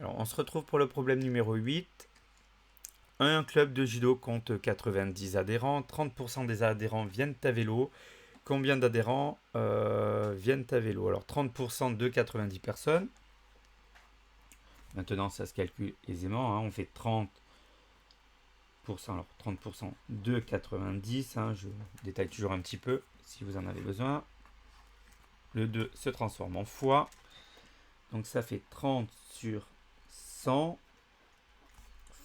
Alors, on se retrouve pour le problème numéro 8. Un club de judo compte 90 adhérents. 30% des adhérents viennent à vélo. Combien d'adhérents viennent à vélo? Alors, 30% de 90 personnes. Maintenant, ça se calcule aisément. On fait 30%. Alors, 30% de 90. Je détaille toujours un petit peu si vous en avez besoin. Le 2 se transforme en fois. Donc, ça fait 30 sur 100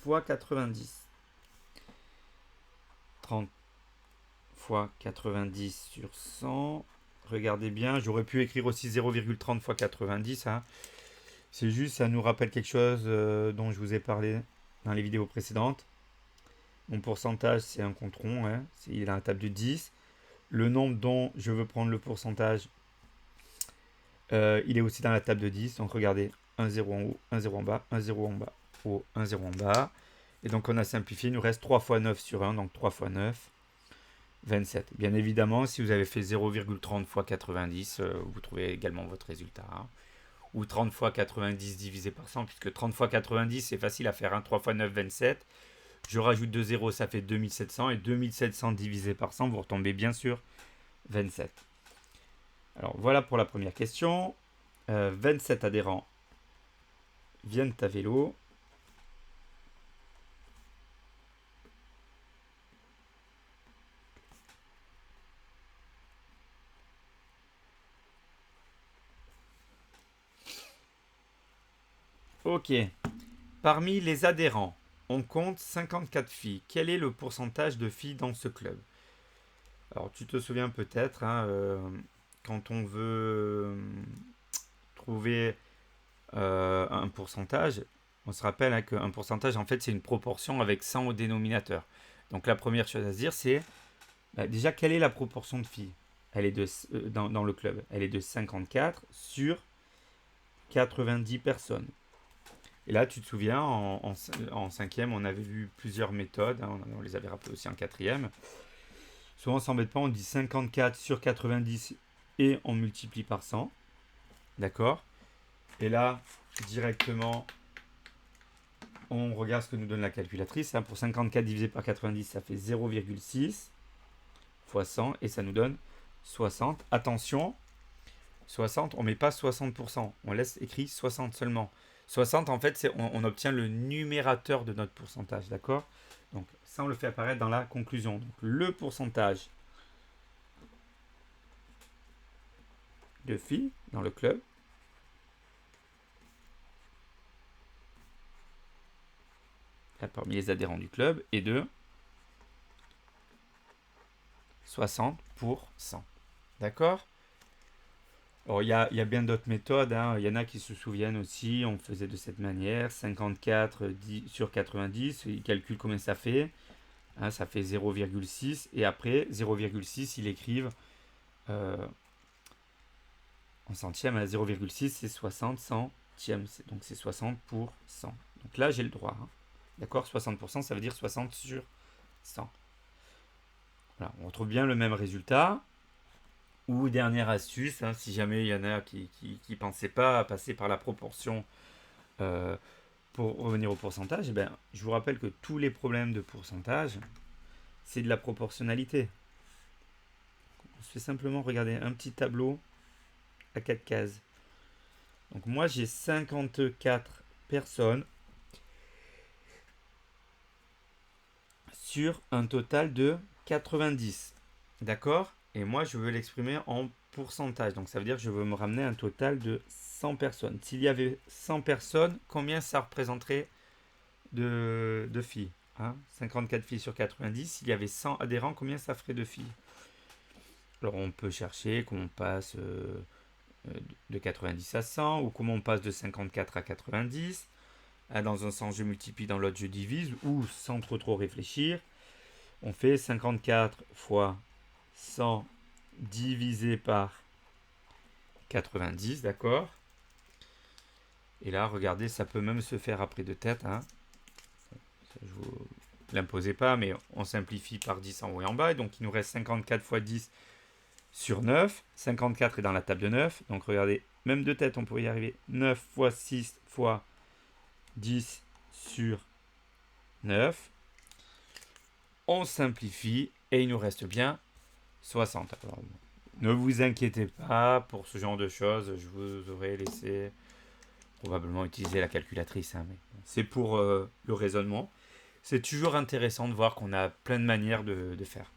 fois 90. 30 fois 90 sur 100. Regardez bien, j'aurais pu écrire aussi 0,30 fois 90. C'est juste, ça nous rappelle quelque chose dont je vous ai parlé dans les vidéos précédentes. Mon pourcentage, c'est un compte rond. Il est dans la table de 10. Le nombre dont je veux prendre le pourcentage, il est aussi dans la table de 10. Donc regardez, 1 0 en haut, 1 0 en bas, 1 0 en bas, haut, 1 0 en bas. Et donc on a simplifié, il nous reste 3 fois 9 sur 1, donc 3 fois 9. 27. Bien évidemment, si vous avez fait 0,30 fois 90, vous trouvez également votre résultat. Ou 30 fois 90 divisé par 100, puisque 30 fois 90, c'est facile à faire. 3 fois 9, 27. Je rajoute 2 zéros, ça fait 2700. Et 2700 divisé par 100, vous retombez bien sûr 27. Alors voilà pour la première question. 27 adhérents viennent à vélo. Ok. Parmi les adhérents, on compte 54 filles. Quel est le pourcentage de filles dans ce club? Alors tu te souviens peut-être, quand on veut trouver un pourcentage, on se rappelle qu'un pourcentage, en fait, c'est une proportion avec 100 au dénominateur. Donc la première chose à se dire, c'est déjà quelle est la proportion de filles? Elle est dans le club. Elle est de 54 sur 90 personnes. Et là, tu te souviens, en cinquième, on avait vu plusieurs méthodes. On les avait rappelées aussi en quatrième. Souvent, on s'embête pas, on dit 54 sur 90 et on multiplie par 100. D'accord? Et là, directement, on regarde ce que nous donne la calculatrice. Pour 54 divisé par 90, ça fait 0,6 fois 100 et ça nous donne 60. Attention, 60, on ne met pas 60%. On laisse écrit 60 seulement. 60, en fait, on obtient le numérateur de notre pourcentage. D'accord? Donc, ça, on le fait apparaître dans la conclusion. Donc, le pourcentage de filles dans le club parmi les adhérents du club est de 60%. D'accord? Alors, il y a bien d'autres méthodes. Il y en a qui se souviennent aussi. On faisait de cette manière. 54 sur 90. Ils calculent combien ça fait. Ça fait 0,6. Et après, 0,6, ils écrivent en centième. 0,6, c'est 60 centièmes. Donc, c'est 60%. Donc là, j'ai le droit. D'accord? 60%, ça veut dire 60 sur 100. Voilà, on retrouve bien le même résultat. Ou dernière astuce, si jamais il y en a qui ne pensaient pas à passer par la proportion pour revenir au pourcentage, je vous rappelle que tous les problèmes de pourcentage, c'est de la proportionnalité. On se fait simplement regarder un petit tableau à 4 cases. Donc moi j'ai 54 personnes sur un total de 90. D'accord? Et moi je veux l'exprimer en pourcentage. Donc ça veut dire que je veux me ramener un total de 100 personnes. S'il y avait 100 personnes, combien ça représenterait de filles? 54 filles sur 90. S'il y avait 100 adhérents, combien ça ferait de filles? Alors on peut chercher comment on passe de 90 à 100 ou comment on passe de 54 à 90. Dans un sens, je multiplie, dans l'autre, je divise, ou sans trop réfléchir, on fait 54 fois 100 divisé par 90, d'accord? Et là, regardez, ça peut même se faire après de tête. Je vous l'imposez pas, mais on simplifie par 10 en haut et en bas. Donc, il nous reste 54 fois 10 sur 9. 54 est dans la table de 9. Donc, regardez, même de tête, on pourrait y arriver. 9 fois 6 fois 10 sur 9. On simplifie et il nous reste bien 60. Alors, ne vous inquiétez pas pour ce genre de choses. Je vous aurais laissé probablement utiliser la calculatrice. Mais c'est pour le raisonnement. C'est toujours intéressant de voir qu'on a plein de manières de faire.